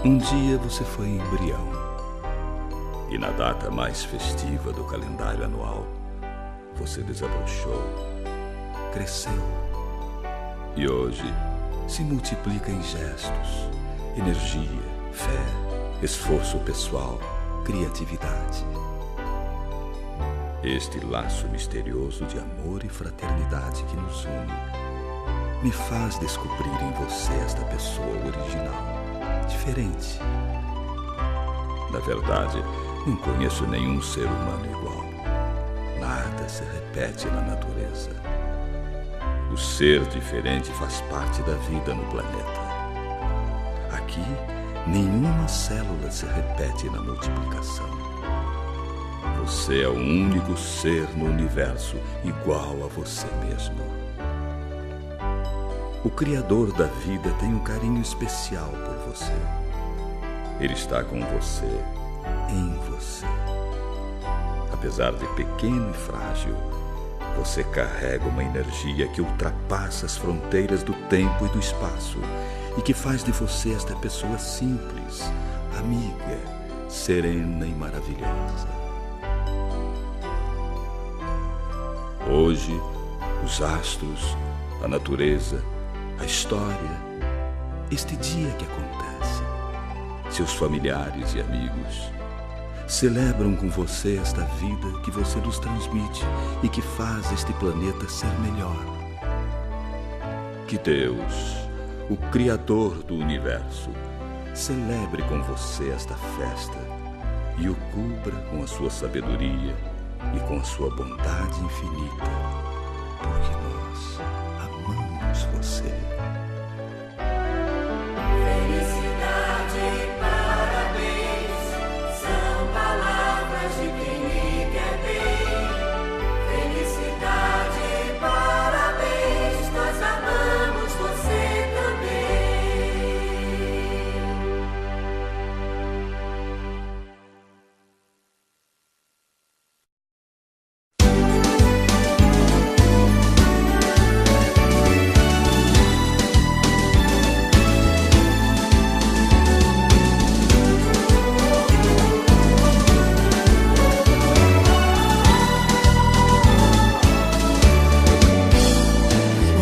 Um dia você foi embrião, e na data mais festiva do calendário anual, você desabrochou, cresceu, e hoje se multiplica em gestos, energia, fé, esforço pessoal, criatividade. Este laço misterioso de amor e fraternidade que nos une me faz descobrir em você esta pessoa original, diferente. Na verdade, não conheço nenhum ser humano igual. Nada se repete na natureza. O ser diferente faz parte da vida no planeta. Aqui, nenhuma célula se repete na multiplicação. Você é o único ser no universo igual a você mesmo. O Criador da vida tem um carinho especial por você. Ele está com você, em você. Apesar de pequeno e frágil, você carrega uma energia que ultrapassa as fronteiras do tempo e do espaço e que faz de você esta pessoa simples, amiga, serena e maravilhosa. Hoje, os astros, a natureza, a história, este dia que acontece, seus familiares e amigos, celebram com você esta vida que você nos transmite e que faz este planeta ser melhor. Que Deus, o Criador do Universo, celebre com você esta festa e o cubra com a sua sabedoria e com a sua bondade infinita, porque nós amamos você.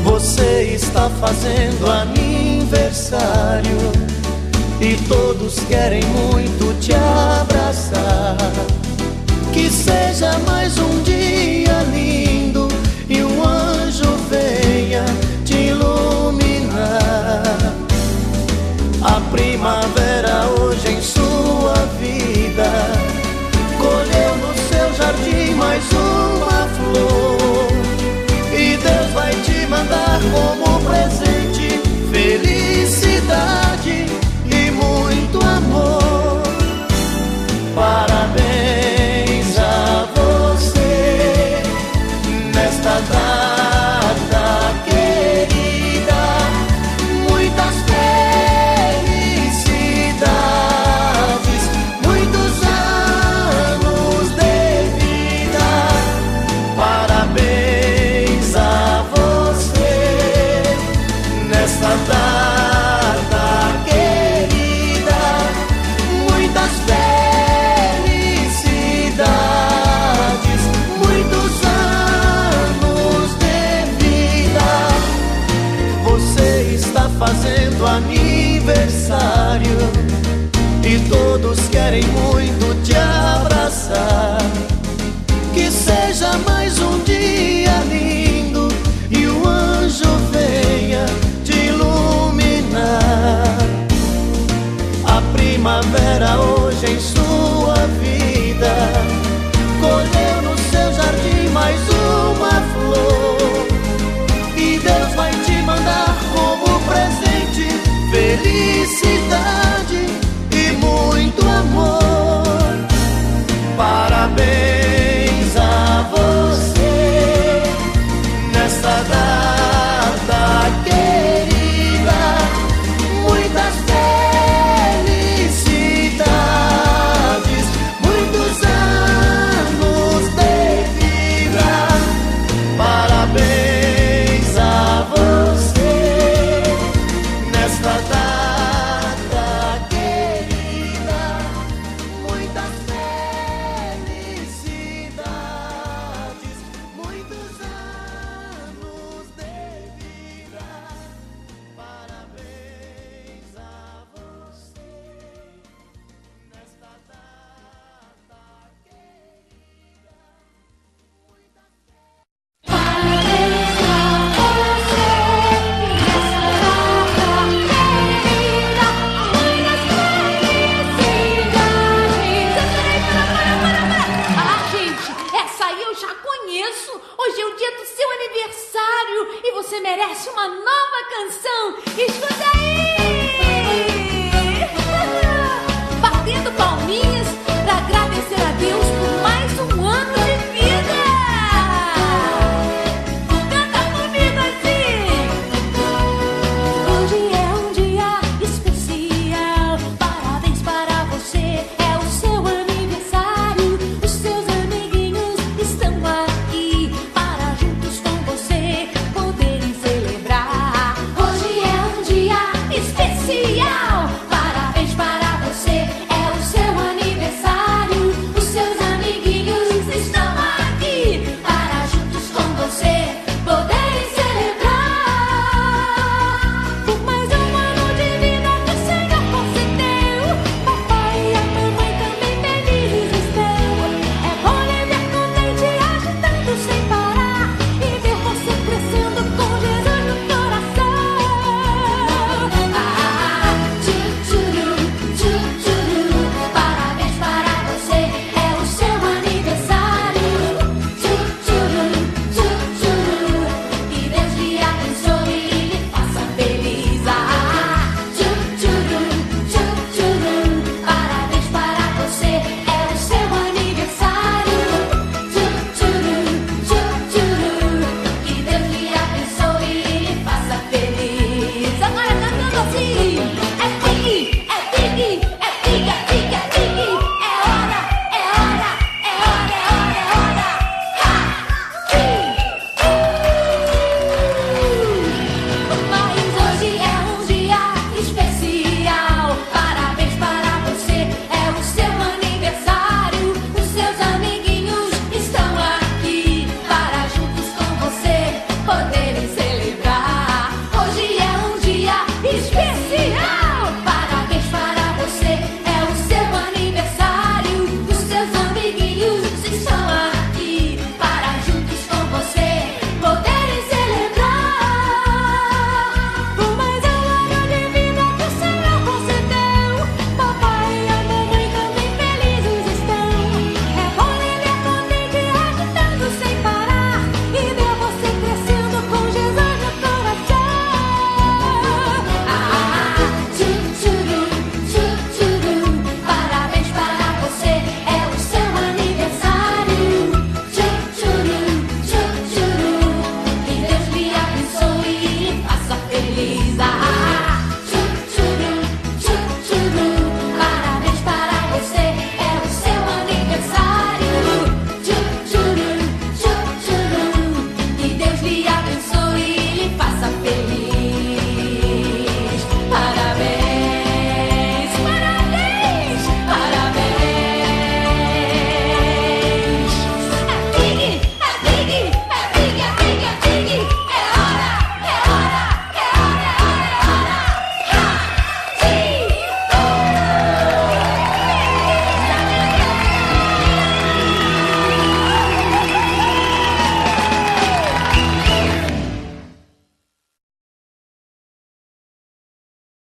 Você está fazendo aniversário e todos querem muito te abraçar. Que seja mais um dia lindo e um anjo venha te iluminar. A primavera hoje em sua vida colheu no seu jardim mais uma flor, e Deus vai te mandar como presente felicidade e muito amor. Parabéns a você nesta data querida, muitas felicidades, muitos anos de vida. Parabéns a você nesta data querida, muitas felicidades, muitos anos de vida. Você está fazendo aniversário e todos querem muito te abraçar. Que seja mais um dia lindo e o anjo venha te iluminar. A primavera hoje em sua vida